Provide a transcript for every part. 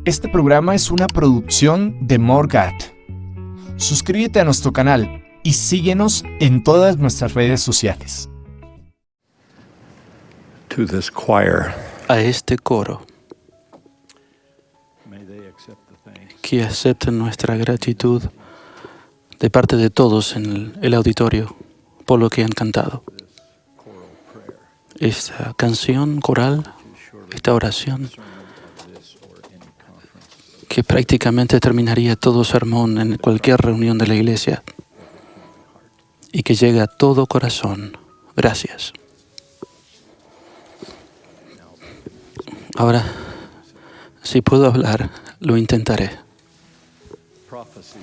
Este programa es una producción de Morgat. Suscríbete a nuestro canal y síguenos en todas nuestras redes sociales. To this choir, A este coro, may they accept the thanks que acepten nuestra gratitud de parte de todos en el auditorio por lo que han cantado. choral prayer. Esta canción coral, esta oración, Of this or any conference que prácticamente terminaría todo sermón en cualquier reunión de la iglesia y que llega a todo corazón. Gracias. Ahora, si puedo hablar, lo intentaré. prophecies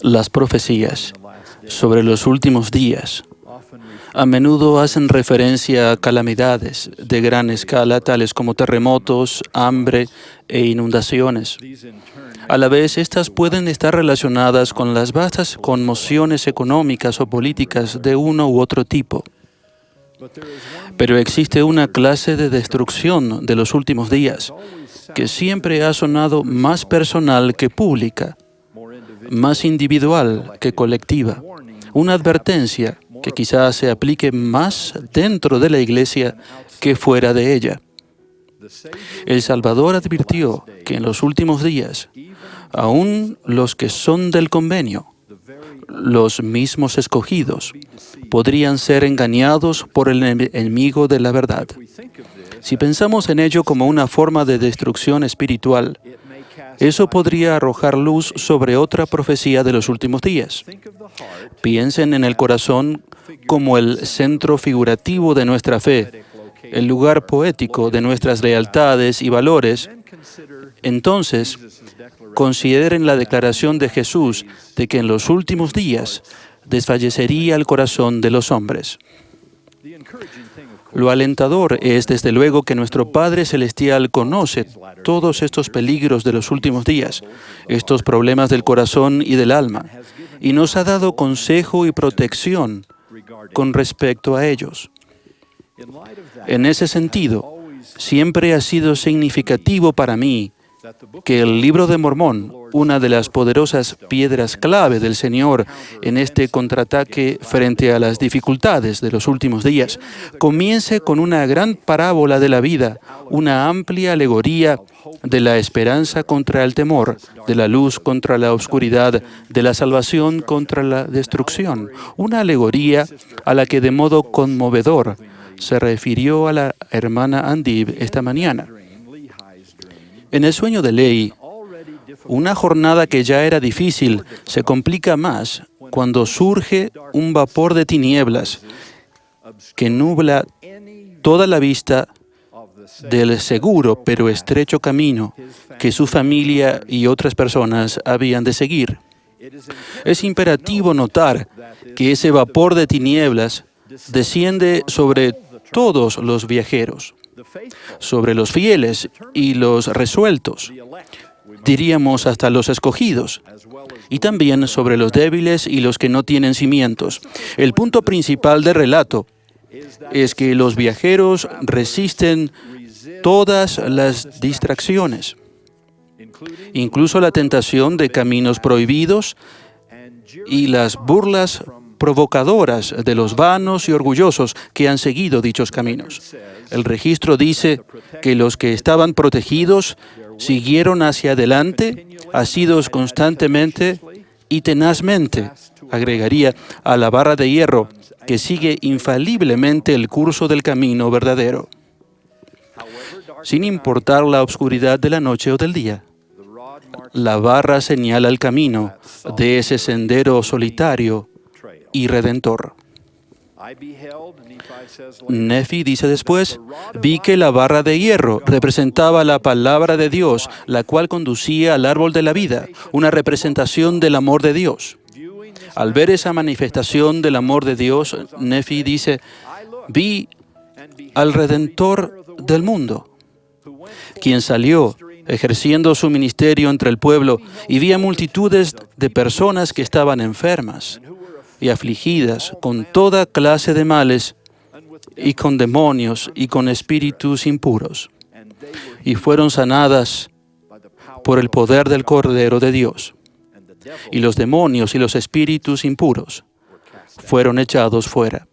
Las profecías in the last days sobre los últimos días often a menudo hacen referencia a calamidades de gran escala, tales como terremotos, hambre e inundaciones. these in turn A la vez, estas pueden estar relacionadas con las vastas conmociones económicas o políticas de uno u otro tipo. but there is one Pero existe una clase de destrucción de los últimos días que siempre ha sonado más personal que pública, more individual más individual que colectiva. Una advertencia que quizás se aplique más dentro de la iglesia que fuera de ella. the Savior El Salvador advirtió que en los últimos días, aún los que son del convenio, the very los mismos escogidos, podrían ser engañados por el enemigo de la verdad. we think of this Si pensamos en ello como una forma de destrucción espiritual, it may cast eso podría arrojar luz sobre otra profecía de los últimos días. think of the heart Piensen en el corazón como el centro figurativo de nuestra fe, el lugar poético de nuestras lealtades y valores. then consider Entonces, Jesus' declaration consideren la declaración de Jesús de que en los últimos días desfallecería el corazón de los hombres. the encouraging thing of course Lo alentador es, desde luego, que nuestro Padre Celestial conoce todos estos peligros de los últimos días, estos problemas del corazón y del alma, y nos ha dado consejo y protección regarding con respecto a ellos. in light of that En ese sentido, siempre ha sido significativo para mí that the book que el Libro de Mormón, una de las poderosas piedras clave del Señor en este contraataque frente a las dificultades de los últimos días, comience con una gran parábola de la vida, una amplia alegoría de la esperanza contra el temor, de la luz contra la oscuridad, de la salvación contra la destrucción, una alegoría a la que de modo conmovedor se refirió a la hermana Andib esta mañana. dream, Lehi's dream, En el sueño de Lehi, already difficult una jornada que ya era difícil se complica más cuando surge un vapor de tinieblas que nubla any toda la vista of the del seguro pero estrecho camino que su familia y otras personas habían de seguir. it is Es imperativo notar que ese vapor de tinieblas desciende sobre todos los viajeros, the faithful, sobre los fieles y los resueltos, the elect, diríamos hasta los escogidos, as well as y también sobre los débiles y los que no tienen cimientos. El punto principal del relato es que los viajeros resisten todas las distracciones, including incluso la tentación de caminos prohibidos and jeering y las burlas provocadoras de los vanos y orgullosos que han seguido dichos caminos. El registro dice que los que estaban protegidos siguieron hacia adelante, asidos constantemente y tenazmente, agregaría, a la barra de hierro que sigue infaliblemente el curso del camino verdadero, sin importar la oscuridad de la noche o del día. the rod marks La barra señala el camino de ese sendero solitario trail. y redentor. I beheld, Nephi says later, Nefi dice después, vi que la barra de hierro representaba la palabra de Dios, la cual conducía al árbol de la vida, una representación del amor de Dios. viewing this Al ver esa manifestación del amor de Dios, Nefi dice, I looked vi and beheld al the Redentor Redeemer of the del world, mundo, who went forth quien salió ejerciendo su ministerio entre el pueblo, y vi a multitudes de personas que estaban enfermas and who were y afligidas con toda clase de males and with y con demonios y con espíritus impuros, and they were y fueron sanadas por el poder del Cordero de Dios. Y los demonios y los espíritus impuros fueron echados fuera.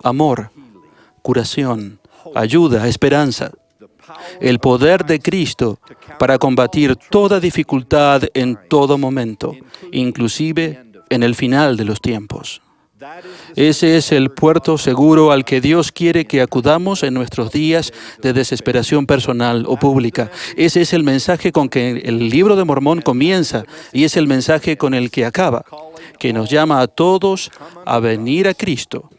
Amor, curación, ayuda, esperanza. El poder de Cristo para combatir toda dificultad en todo momento, inclusive en el final de los tiempos. Ese es el puerto seguro al que Dios quiere que acudamos en nuestros días de desesperación personal o pública. Ese es el mensaje con que el libro de Mormón comienza y es el mensaje con el que acaba, que nos llama a todos a venir a Cristo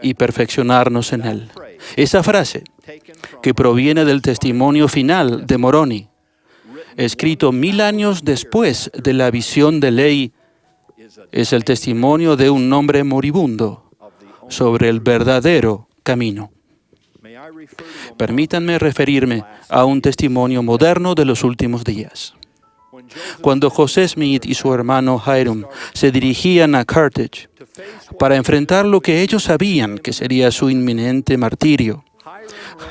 y perfeccionarnos en Él. Esa frase, que proviene del testimonio final de Moroni, escrito 1000 años después de la visión de Ley, es el testimonio de un hombre moribundo sobre el verdadero camino. Permítanme referirme a un testimonio moderno de los últimos días. Cuando José Smith y su hermano Hiram se dirigían a Carthage para enfrentar lo que ellos sabían que sería su inminente martirio,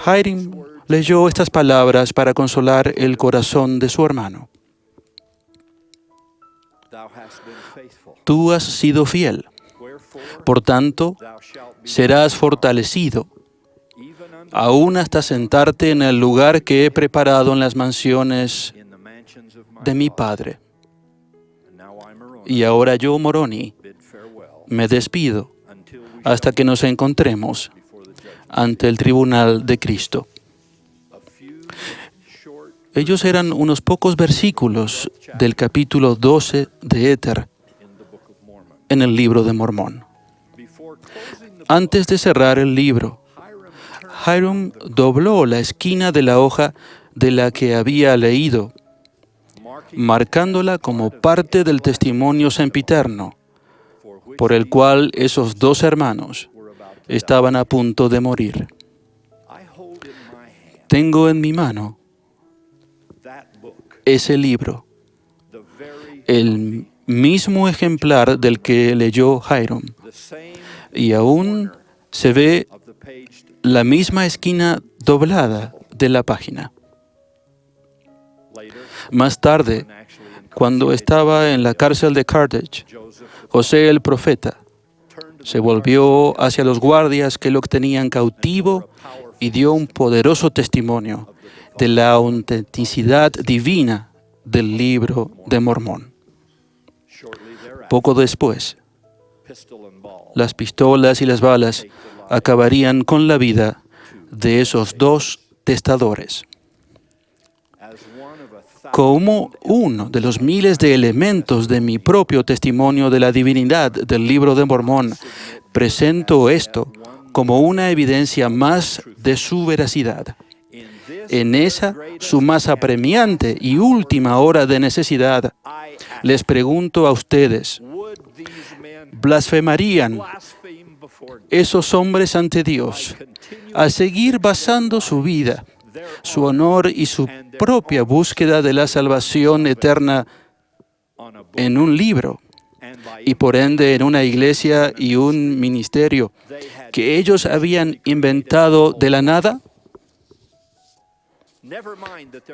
Hiram leyó estas palabras para consolar el corazón de su hermano. Tú has sido fiel, por tanto, serás fortalecido, aún hasta sentarte en el lugar que he preparado en las mansiones de mi Padre. Y ahora yo, Moroni, me despido hasta que nos encontremos ante el tribunal de Cristo. Ellos eran unos pocos versículos del capítulo 12 de Éter en el libro de Mormón. Antes de cerrar el libro, Hiram dobló la esquina de la hoja de la que había leído, marcándola como parte del testimonio sempiterno, por el cual esos dos hermanos estaban a punto de morir. Tengo en mi mano ese libro, el mismo ejemplar del que leyó Hiram, y aún se ve la misma esquina doblada de la página. Más tarde, cuando estaba en la cárcel de Carthage, José el profeta se volvió hacia los guardias que lo tenían cautivo y dio un poderoso testimonio de la autenticidad divina del libro de Mormón. Poco después, las pistolas y las balas acabarían con la vida de esos dos testadores. Como uno de los miles de elementos de mi propio testimonio de la divinidad del libro de Mormón, presento esto como una evidencia más de su veracidad. En esa, su más apremiante y última hora de necesidad, les pregunto a ustedes, ¿blasfemarían esos hombres ante Dios al seguir basando su vida, su honor y su propia búsqueda de la salvación eterna en un libro y por ende en una iglesia y un ministerio que ellos habían inventado de la nada?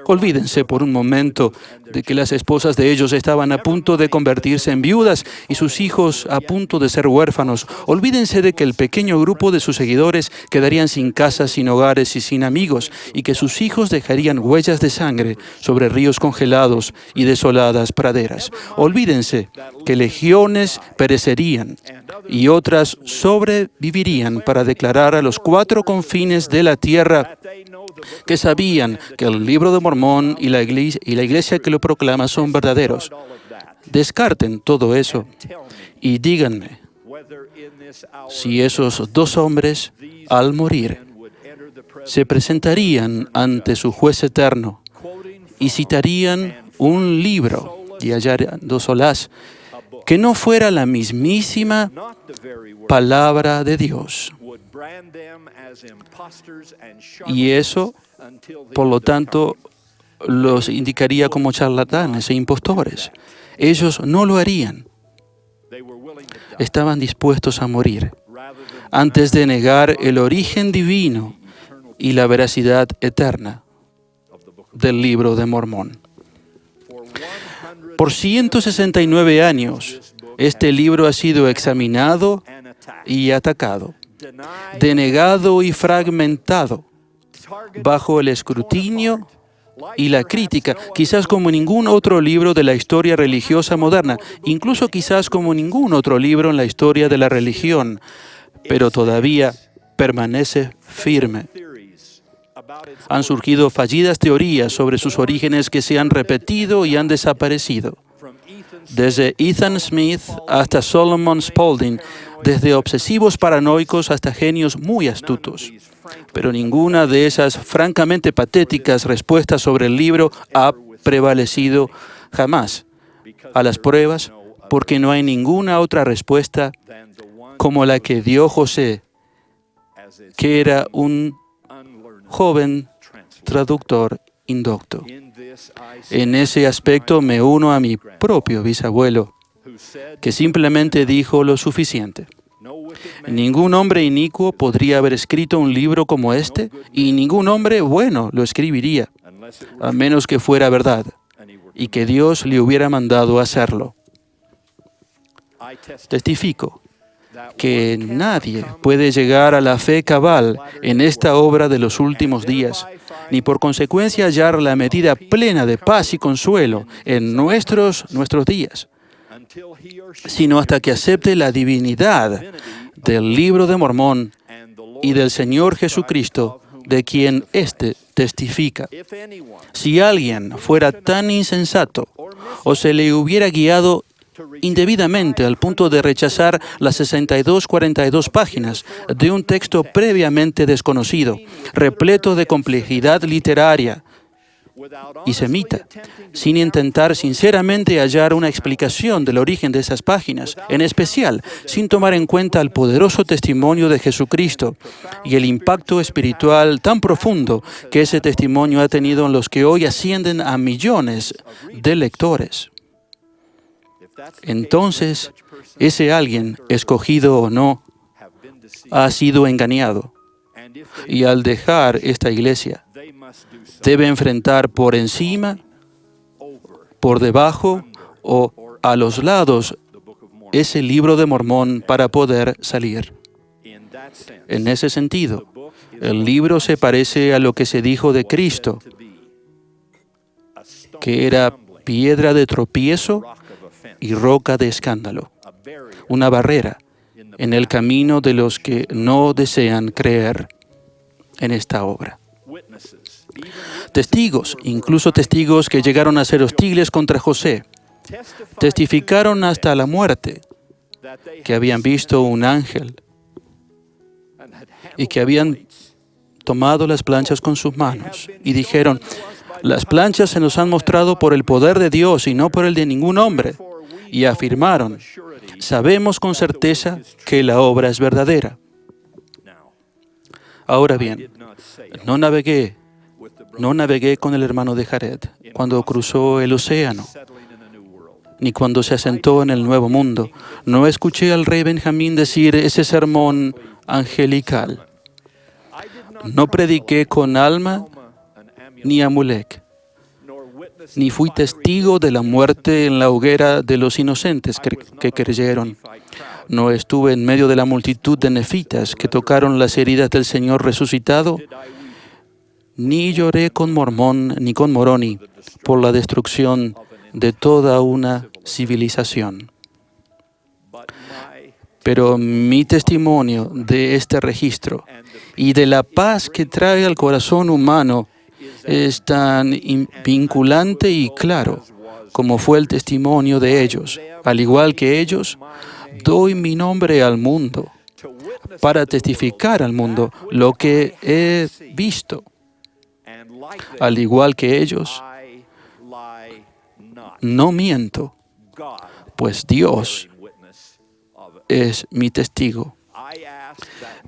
Olvídense por un momento de que las esposas de ellos estaban a punto de convertirse en viudas y sus hijos a punto de ser huérfanos. Olvídense de que el pequeño grupo de sus seguidores quedarían sin casas, sin hogares y sin amigos, y que sus hijos dejarían huellas de sangre sobre ríos congelados y desoladas praderas. Olvídense que legiones perecerían y otras sobrevivirían para declarar a los cuatro confines de la tierra que sabían que el libro de Mormón y la iglesia que lo proclama son verdaderos. Descarten todo eso y díganme si esos dos hombres, al morir, se presentarían ante su juez eterno y citarían un libro y hallando solaz que no fuera la mismísima palabra de Dios. Y eso, por lo tanto, los indicaría como charlatanes e impostores. Ellos no lo harían. Estaban dispuestos a morir antes de negar el origen divino y la veracidad eterna del Libro de Mormón. Por 169 años, este libro ha sido examinado y atacado, denegado y fragmentado, bajo el escrutinio y la crítica, quizás como ningún otro libro de la historia religiosa moderna, incluso quizás como ningún otro libro en la historia de la religión, pero todavía permanece firme. Han surgido fallidas teorías sobre sus orígenes que se han repetido y han desaparecido. Desde Ethan Smith hasta Solomon Spaulding, desde obsesivos paranoicos hasta genios muy astutos. Pero ninguna de esas francamente patéticas respuestas sobre el libro ha prevalecido jamás a las pruebas, porque no hay ninguna otra respuesta como la que dio José, que era un joven traductor indocto. En ese aspecto me uno a mi propio bisabuelo, que simplemente dijo lo suficiente. Ningún hombre inicuo podría haber escrito un libro como este, y ningún hombre bueno lo escribiría, a menos que fuera verdad, y que Dios le hubiera mandado hacerlo. Testifico que nadie puede llegar a la fe cabal en esta obra de los últimos días, ni por consecuencia hallar la medida plena de paz y consuelo en nuestros días, sino hasta que acepte la divinidad del Libro de Mormón y del Señor Jesucristo, de quien éste testifica. Si alguien fuera tan insensato o se le hubiera guiado indebidamente al punto de rechazar las 42 páginas de un texto previamente desconocido, repleto de complejidad literaria y semita, sin intentar sinceramente hallar una explicación del origen de esas páginas, en especial sin tomar en cuenta el poderoso testimonio de Jesucristo y el impacto espiritual tan profundo que ese testimonio ha tenido en los que hoy ascienden a millones de lectores. Entonces, ese alguien, escogido o no, ha sido engañado. Y al dejar esta iglesia, debe enfrentar por encima, por debajo o a los lados ese Libro de Mormón para poder salir. En ese sentido, el libro se parece a lo que se dijo de Cristo, que era piedra de tropiezo y roca de escándalo, una barrera en el camino de los que no desean creer en esta obra. Testigos, incluso testigos que llegaron a ser hostiles contra José, testificaron hasta la muerte que habían visto un ángel y que habían tomado las planchas con sus manos y dijeron: las planchas se nos han mostrado por el poder de Dios y no por el de ningún hombre. Y afirmaron: sabemos con certeza que la obra es verdadera. Ahora bien, no navegué con el hermano de Jared cuando cruzó el océano, ni cuando se asentó en el Nuevo Mundo. No escuché al rey Benjamín decir ese sermón angelical. No prediqué con Alma ni Amulek, ni fui testigo de la muerte en la hoguera de los inocentes que creyeron. No estuve en medio de la multitud de nefitas que tocaron las heridas del Señor resucitado, ni lloré con Mormón ni con Moroni por la destrucción de toda una civilización. Pero mi testimonio de este registro y de la paz que trae al corazón humano es tan vinculante y claro como fue el testimonio de ellos. Al igual que ellos, doy mi nombre al mundo para testificar al mundo lo que he visto. Al igual que ellos, no miento, pues Dios es mi testigo.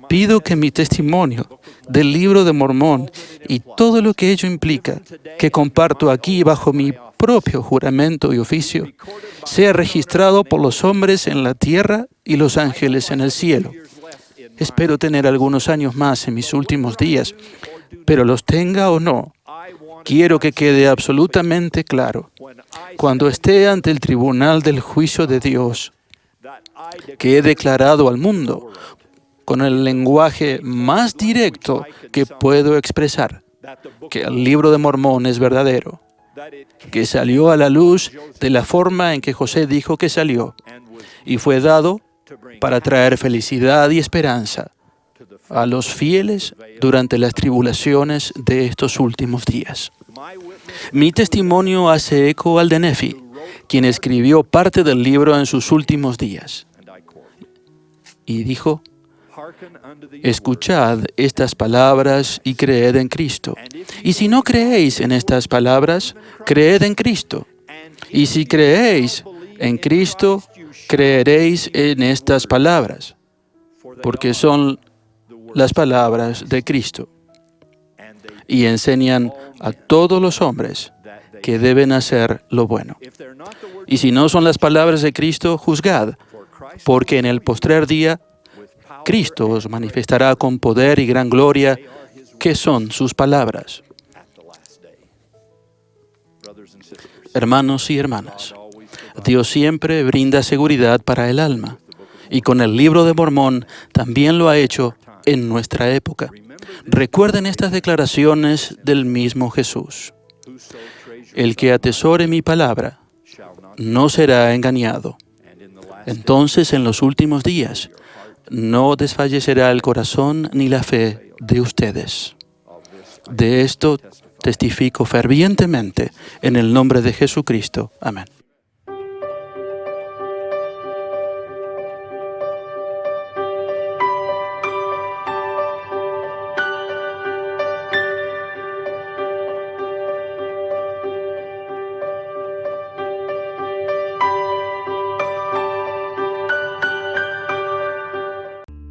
Pido que mi testimonio del Libro de Mormón y todo lo que ello implica, que comparto aquí bajo mi propio juramento y oficio, sea registrado por los hombres en la tierra y los ángeles en el cielo. Espero tener algunos años más en mis últimos días, pero los tenga o no, quiero que quede absolutamente claro, cuando esté ante el tribunal del juicio de Dios, que he declarado al mundo con el lenguaje más directo que puedo expresar, que el libro de Mormón es verdadero, que salió a la luz de la forma en que José dijo que salió, y fue dado para traer felicidad y esperanza a los fieles durante las tribulaciones de estos últimos días. Mi testimonio hace eco al de Nefi, quien escribió parte del libro en sus últimos días. Y dijo: escuchad estas palabras y creed en Cristo. Y si no creéis en estas palabras, creed en Cristo. Y si creéis en Cristo, creeréis en estas palabras, porque son las palabras de Cristo. Y enseñan a todos los hombres que deben hacer lo bueno. Y si no son las palabras de Cristo, juzgad, porque en el postrer día Cristo os manifestará con poder y gran gloria, que son sus palabras. Hermanos y hermanas, Dios siempre brinda seguridad para el alma, y con el libro de Mormón también lo ha hecho en nuestra época. Recuerden estas declaraciones del mismo Jesús: el que atesore mi palabra no será engañado. Entonces, en los últimos días, no desfallecerá el corazón ni la fe de ustedes. De esto testifico fervientemente en el nombre de Jesucristo. Amén.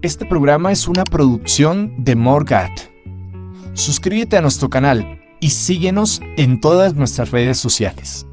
Este programa es una producción de Morgat. Suscríbete a nuestro canal y síguenos en todas nuestras redes sociales.